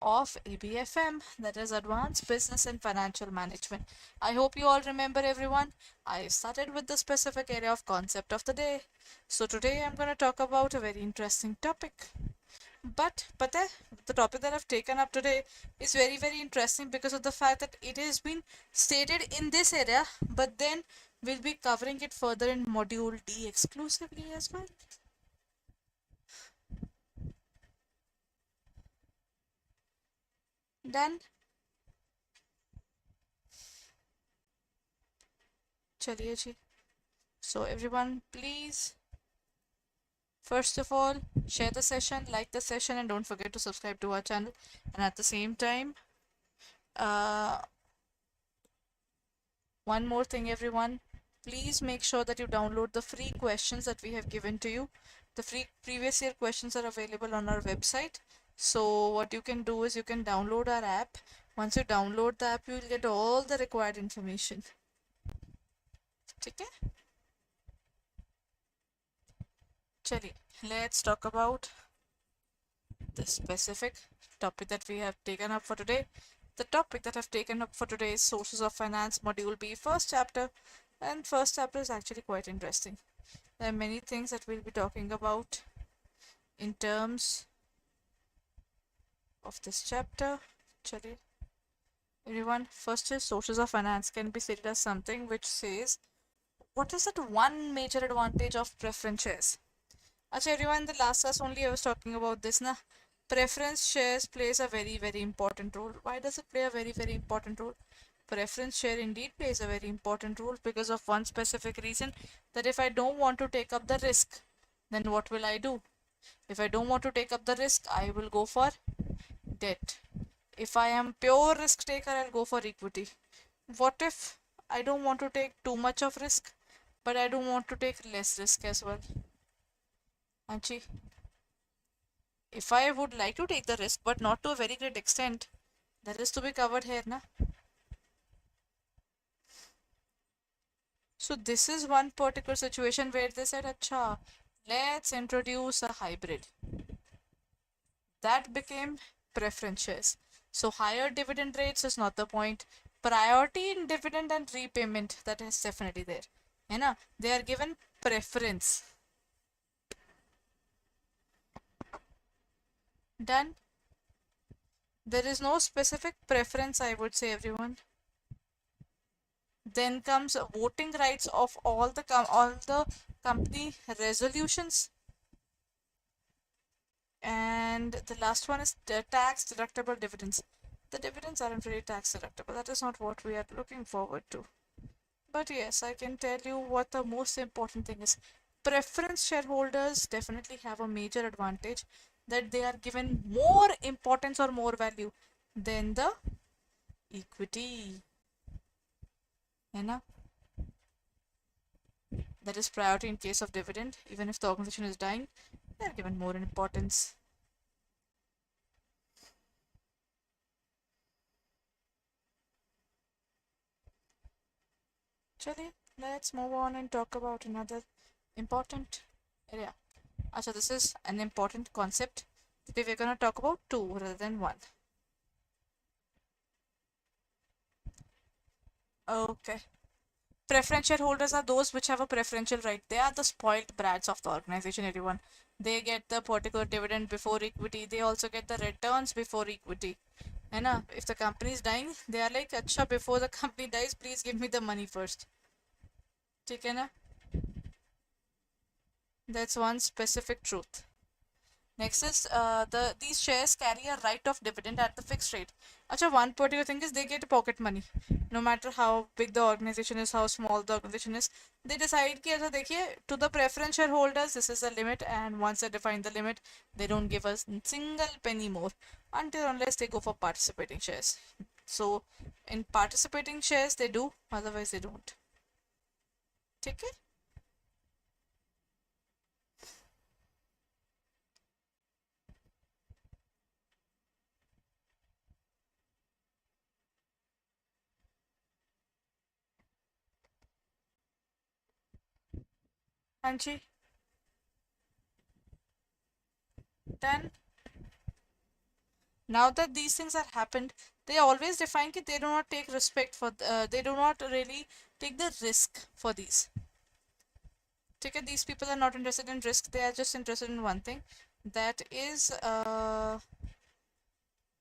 of ABFM, that is Advanced Business and Financial Management. I hope you all remember everyone. I started with the specific area of concept of the day. So today I'm going to talk about a very interesting topic. But the topic that I've taken up today is very, very interesting because of the fact that it has been stated in this area, but then we'll be covering it further in Module D exclusively as well. Done? चलिए जी. So everyone, please, first of all, share the session, like the session, and don't forget to subscribe to our channel. And at the same time, uh, one more thing, everyone, please make sure that you download the free questions that we have given to you. The free previous year questions are available on our website. So what you can do is you can download our app. Once you download the app, you will get all the required information. Okay? Chali, let's talk about the specific topic that we have taken up for today. The topic that I've taken up for today is Sources of Finance, Module B, first chapter. And first chapter is actually quite interesting. There are many things that we'll be talking about in terms of this chapter. Chale. Everyone, first is Sources of Finance can be stated as something which says, what is that one major advantage of preference shares? Acha, everyone, in the last class only I was talking about this, na? Preference shares plays a very, very important role. Why does it play a very, very important role? Preference share indeed plays a very important role because of one specific reason, that if I don't want to take up the risk, then what will I do? If I don't want to take up the risk, I will go for debt. If I am pure risk taker, I'll go for equity. What if I don't want to take too much of risk, but I don't want to take less risk as well? Anchi, if I would like to take the risk, but not to a very great extent, that is to be covered here, na? So this is one particular situation where they said, acha, let's introduce a hybrid. That became preference shares. So higher dividend rates is not the point. Priority in dividend and repayment, that is definitely there. You know, they are given preference. Done. There is no specific preference, I would say, everyone. Then comes voting rights of all the company resolutions. And the last one is the tax deductible dividends. The dividends aren't really tax deductible. That is not what we are looking forward to. But yes, I can tell you what the most important thing is. Preference shareholders definitely have a major advantage, that they are given more importance or more value than the equity. You know? That is priority in case of dividend. Even if the organization is dying, they are given more importance. Chali, let's move on and talk about another important area. So this is an important concept that we're going to talk about two rather than one. Okay. Preference shareholders are those which have a preferential right. They are the spoiled brats of the organization, everyone. They get the particular dividend before equity. They also get the returns before equity. And if the company is dying, they are like, acha, before the company dies, please give me the money first. Okay, na? That's one specific truth. Next is these shares carry a right of dividend at the fixed rate. Acha, one particular thing is they get pocket money. No matter how big the organization is, how small the organization is, they decide कि ऐसा देखिए, to the preference shareholders this is the limit, and once they define the limit, they don't give us single penny more until unless they go for participating shares. So in participating shares they do, otherwise they don't. ठीक है? हाँ जी. Then Now that these things have happened, they always define that they do not take respect for they do not really take the risk for these. Okay, these people are not interested in risk, they are just interested in one thing, that is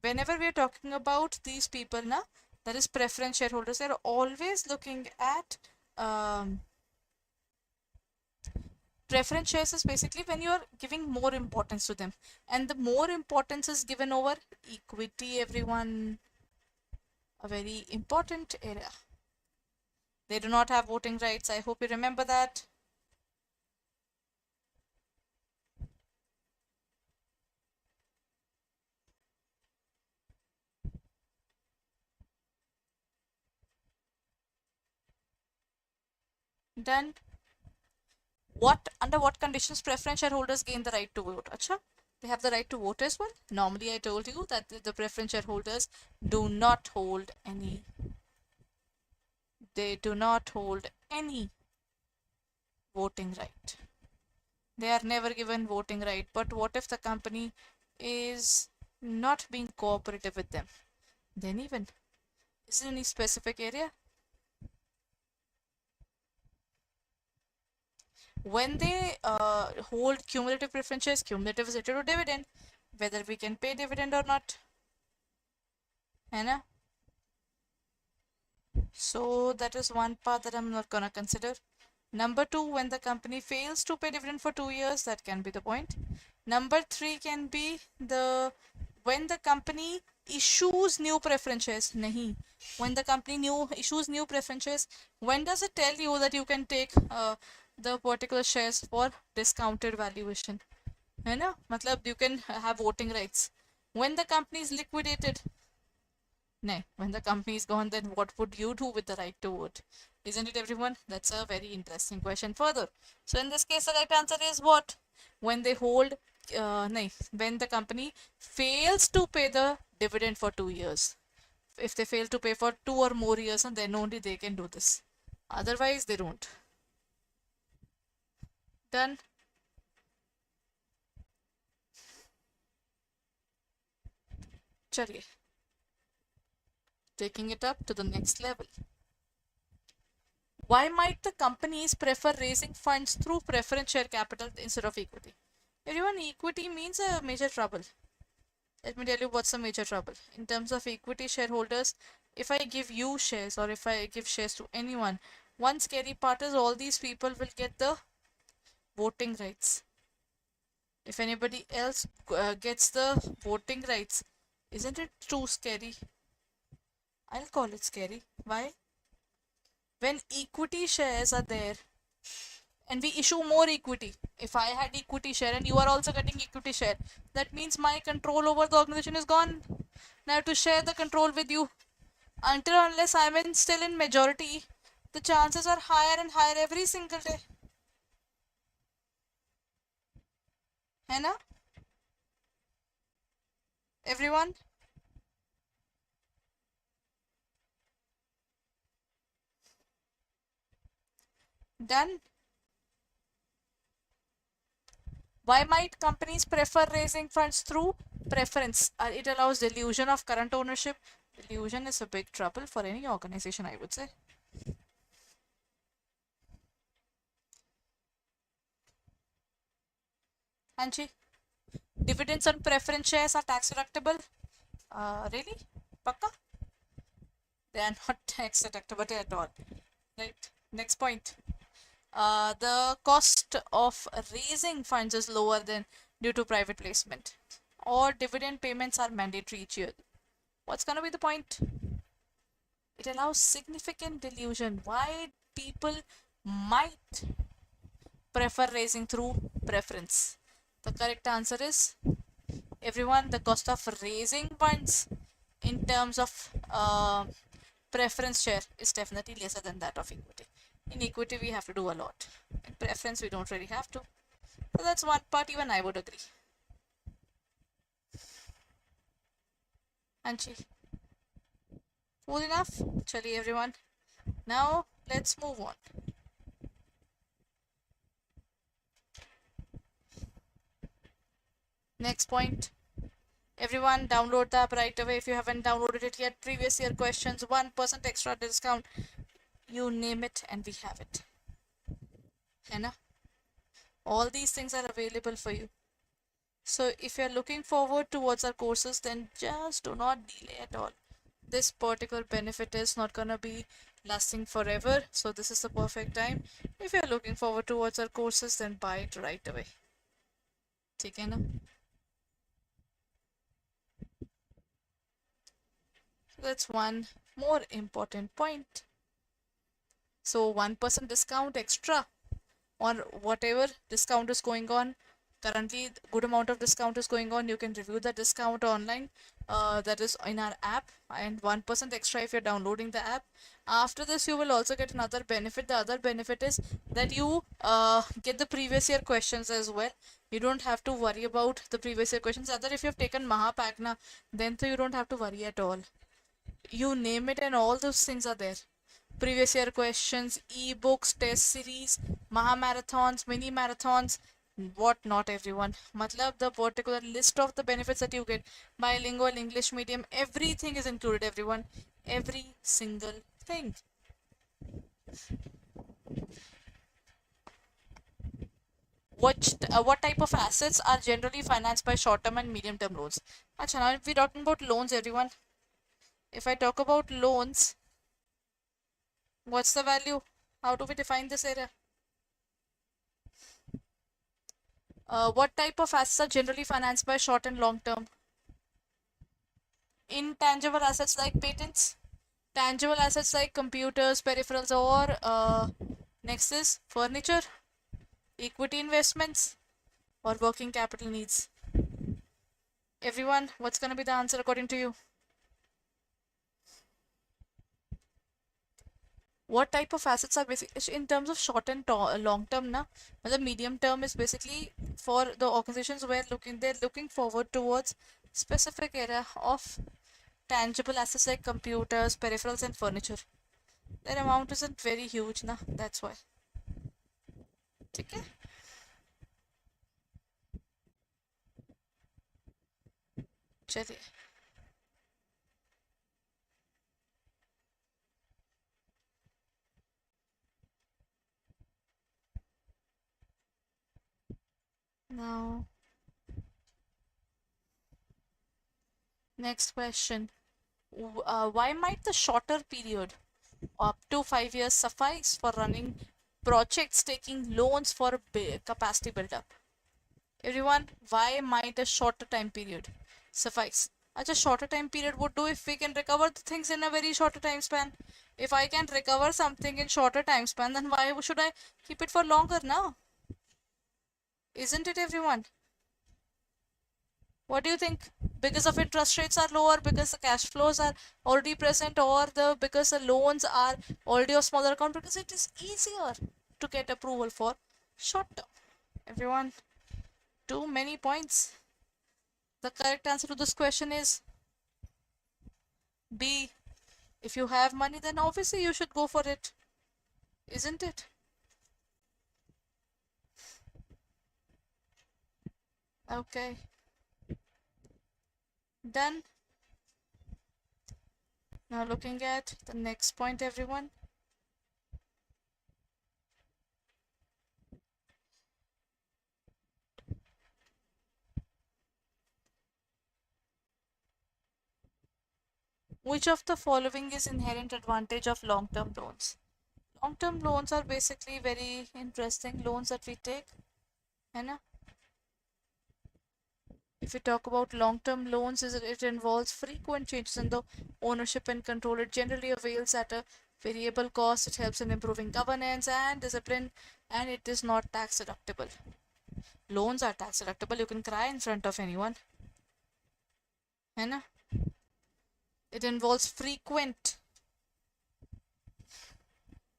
whenever we are talking about these people now, that is preference shareholders, they're always looking at preference shares is basically when you are giving more importance to them, and the more importance is given over equity, everyone. A very important area. They do not have voting rights. I hope you remember that. Then under what conditions preference shareholders gain the right to vote? Acha, they have the right to vote as well. Normally I told you that the preference shareholders do not hold any, they do not hold any voting right. They are never given voting right. But what if the company is not being cooperative with them? Then even, is there any specific area? When they hold cumulative preferences, cumulative is related to dividend, whether we can pay dividend or not, है ना? So that is one part that I'm not gonna consider. Number two, when the company fails to pay dividend for 2 years, that can be the point. Number three can be the when the company issues new preferences. Nahi. When the company issues new preferences, when does it tell you that you can take the particular shares for discounted valuation? है ना? मतलब you can have voting rights. When the company is liquidated, no, when the company is gone, then what would you do with the right to vote? Isn't it, everyone? That's a very interesting question further. So in this case, the right answer is what? When they hold, no, when the company fails to pay the dividend for 2 years. If they fail to pay for 2 or more years, then only they can do this. Otherwise, they don't. Done. Chaliye. Taking it up to the next level. Why might the companies prefer raising funds through preference share capital instead of equity? Everyone, equity means a major trouble. Let me tell you what's a major trouble. In terms of equity shareholders, if I give you shares or if I give shares to anyone, one scary part is all these people will get the voting rights. If anybody else gets the voting rights, isn't it too scary? I'll call it scary. Why? When equity shares are there and we issue more equity, if I had equity share and you are also getting equity share, that means my control over the organization is gone. Now I have to share the control with you. Until unless I'm still in majority, the chances are higher and higher every single day. है ना? Everyone? Done? Why might companies prefer raising funds through preference? It allows dilution of current ownership. Dilution is a big trouble for any organization, I would say. Anji, dividends on preference shares are tax deductible. Really? Pakka? They are not tax deductible at all. Right. Next point. The cost of raising funds is lower than due to private placement, or dividend payments are mandatory each year. What's gonna be the point? It allows significant dilution. Why people might prefer raising through preference? The correct answer is, everyone, the cost of raising funds in terms of preference share is definitely lesser than that of equity. In equity, we have to do a lot. In preference, we don't really have to. So that's one part, even I would agree. Anchi. Cool enough? Chali, everyone. Now, let's move on. Next point. Everyone, download the app right away if you haven't downloaded it yet. Previous year questions, 1% extra discount. You name it and we have it. है ना? All these things are available for you. So if you're looking forward towards our courses, then just do not delay at all. This particular benefit is not gonna be lasting forever, so this is the perfect time. If you're looking forward towards our courses, then buy it right away. ठीक है ना? So that's one more important point. So 1% discount extra on whatever discount is going on. Currently, good amount of discount is going on. You can review the discount online. That is in our app, and 1% extra if you're downloading the app. After this, you will also get another benefit. The other benefit is that you get the previous year questions as well. You don't have to worry about the previous year questions. Other, if you have taken Mahapack na, then so you don't have to worry at all. You name it, and all those things are there. Previous year questions, ebooks, test series, Mahamarathons, mini marathons, what not, everyone. Matlab, the particular list of the benefits that you get, bilingual, English medium, everything is included, everyone. Every single thing. What type of assets are generally financed by short-term and medium-term loans? Achha, now if we're talking about loans, everyone. If I talk about loans, what's the value? How do we define this area? What type of assets are generally financed by short and long term? Intangible assets like patents, tangible assets like computers, peripherals, or next is furniture, equity investments, or working capital needs. Everyone, what's going to be the answer according to you? What type of assets are basically in terms of short and long term na? The medium term is basically for the organizations where they're looking forward towards specific area of tangible assets like computers, peripherals, and furniture. Their amount isn't very huge na, that's why. Okay. चलिए. Now, next question. Why might the shorter period, up to 5 years, suffice for running projects taking loans for capacity build-up? Everyone, why might a shorter time period suffice? A shorter time period would do if we can recover the things in a very shorter time span. If I can recover something in shorter time span, then why should I keep it for longer now? Isn't it, everyone? What do you think? Because of interest rates are lower, because the cash flows are already present, or because the loans are already of smaller account, because it is easier to get approval for short term. Everyone, too many points. The correct answer to this question is B. If you have money, then obviously you should go for it. Isn't it? Okay. Done. Now looking at the next point, everyone. Which of the following is inherent advantage of long-term loans? Long-term loans are basically very interesting loans that we take, है ना? If we talk about long-term loans, it involves frequent changes in the ownership and control. It generally avails at a variable cost. It helps in improving governance and discipline, and it is not tax deductible. Loans are tax deductible. You can cry in front of anyone, है ना? It involves frequent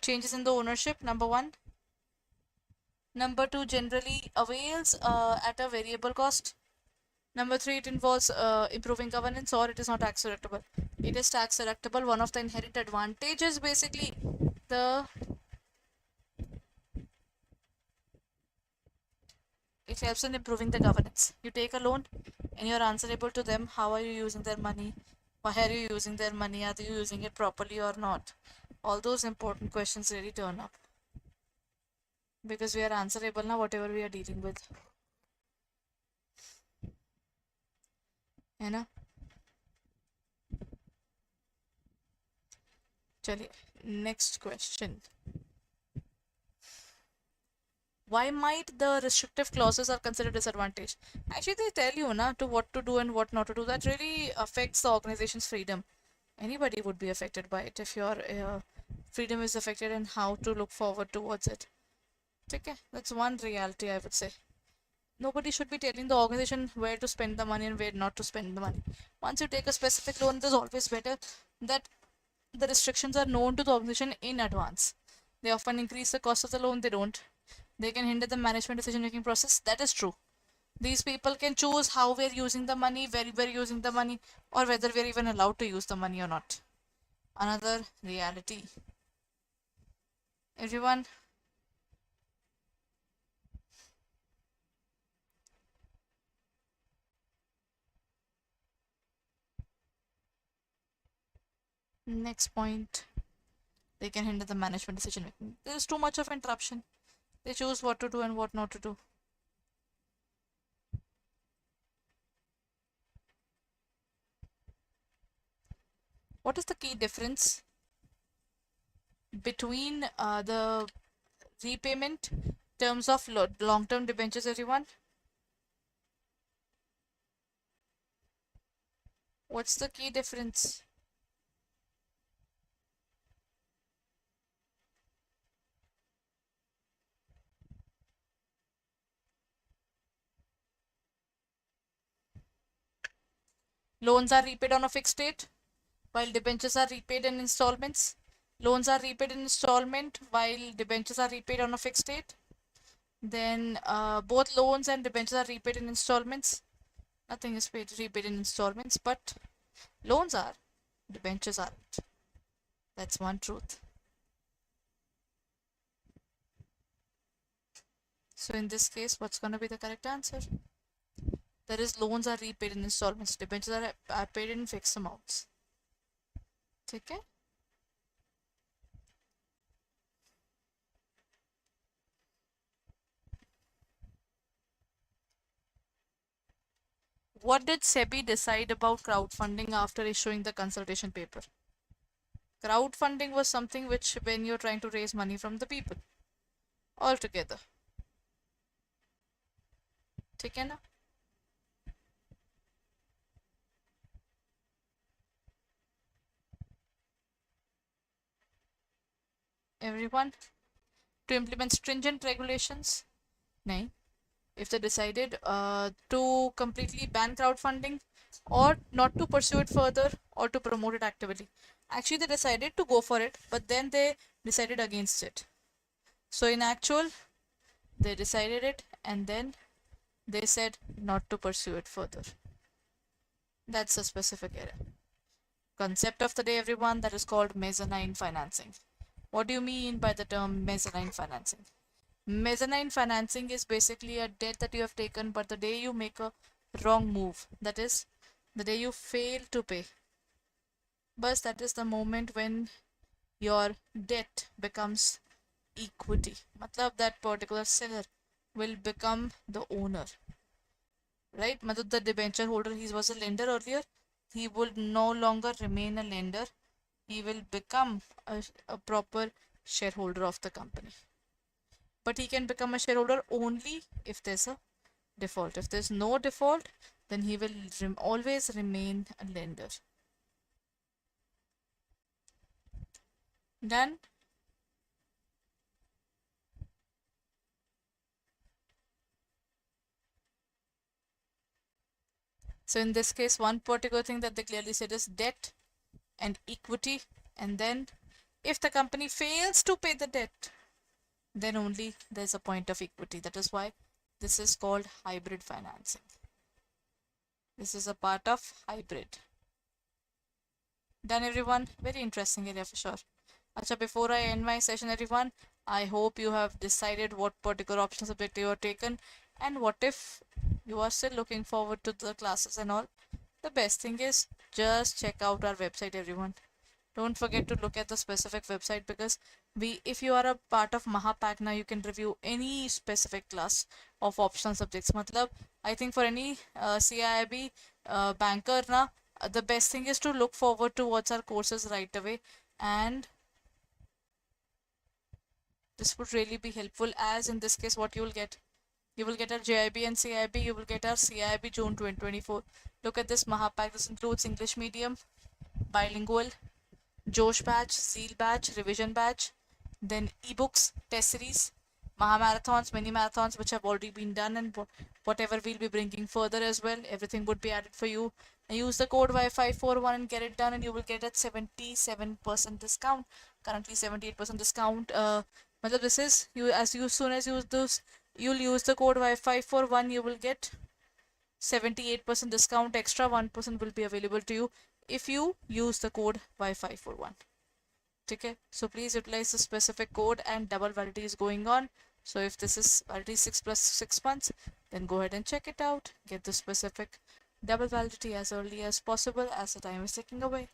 changes in the ownership, number one. Number two, generally avails at a variable cost. Number three, it involves improving governance, or it is not tax deductible. It is tax deductible. One of the inherent advantages, basically, it helps in improving the governance. You take a loan, and you're answerable to them, how are you using their money? Why are you using their money? Are you using it properly or not? All those important questions really turn up because we are answerable now, whatever we are dealing with. है ना? चलिए, next question. Why might the restrictive clauses are considered disadvantage? Actually, they tell you na to what to do and what not to do. That really affects the organization's freedom. Anybody would be affected by it if your freedom is affected and how to look forward towards it. Okay, that's one reality I would say. Nobody should be telling the organization where to spend the money and where not to spend the money. Once you take a specific loan, it is always better that the restrictions are known to the organization in advance. They often increase the cost of the loan, they don't. They can hinder the management decision making process. That is true. These people can choose how we're using the money, where we're using the money, or whether we're even allowed to use the money or not. Another reality. Everyone, next point. They can hinder the management decision making. There is too much of interruption. They choose what to do and what not to do. What is the key difference between the repayment terms of long-term debentures, everyone? What's the key difference? Loans are repaid on a fixed date, while debentures are repaid in installments. Loans are repaid in installment, while debentures are repaid on a fixed date. Then both loans and debentures are repaid in installments. Nothing is repaid in installments, but loans are, debentures aren't. That's one truth. So in this case, what's going to be the correct answer? That is, loans are repaid in installments, debentures are paid in fixed amounts. ठीक है? What did SEBI decide about crowdfunding after issuing the consultation paper? Crowdfunding was something which, when you're trying to raise money from the people altogether. ठीक है ना? Everyone, to implement stringent regulations? No. If they decided to completely ban crowdfunding or not to pursue it further or to promote it actively. Actually, they decided to go for it, but then they decided against it. So in actual, they decided it and then they said not to pursue it further. That's a specific area. Concept of the day, everyone, that is called mezzanine financing. What do you mean by the term mezzanine financing? Mezzanine financing is basically a debt that you have taken, but the day you make a wrong move, that is, the day you fail to pay, but that is the moment when your debt becomes equity. Matlab that particular seller will become the owner, right? Matlab the debenture holder, he was a lender earlier, he will no longer remain a lender, he will become a proper shareholder of the company. But he can become a shareholder only if there's a default. If there's no default, then he will always remain a lender. Done? So in this case, one particular thing that they clearly said is debt and equity, and then if the company fails to pay the debt, then only there's a point of equity. That is why this is called hybrid financing. This is a part of hybrid. Done, everyone? Very interesting area for sure. Acha, before I end my session, everyone, I hope you have decided what particular option subject you have taken, and what if you are still looking forward to the classes and all, the best thing is just check out our website, everyone. Don't forget to look at the specific website, because if you are a part of Mahapack now, you can review any specific class of optional subjects. Matlab, I think for any CIIB banker na, the best thing is to look forward towards our courses right away, and this would really be helpful. As in this case, what you will get our JIB and CIB, you will get our CIB June 2024. Look at this Mahapack. This includes English medium, bilingual, Josh batch, Zeal batch, revision batch, then ebooks, test series, Mahamarathons, mini marathons, which have already been done, and whatever we'll be bringing further as well, everything would be added for you. And use the code Y541 and get it done, and you will get at 77% discount. Currently 78% discount. Matlab this is you, as you soon as you use this, you'll use the code Y541, you will get 78% discount. Extra 1% will be available to you if you use the code Y541. Okay, so please utilize the specific code, and double validity is going on. So if this is validity 6 plus 6 months, then go ahead and check it out. Get the specific double validity as early as possible, as the time is ticking away.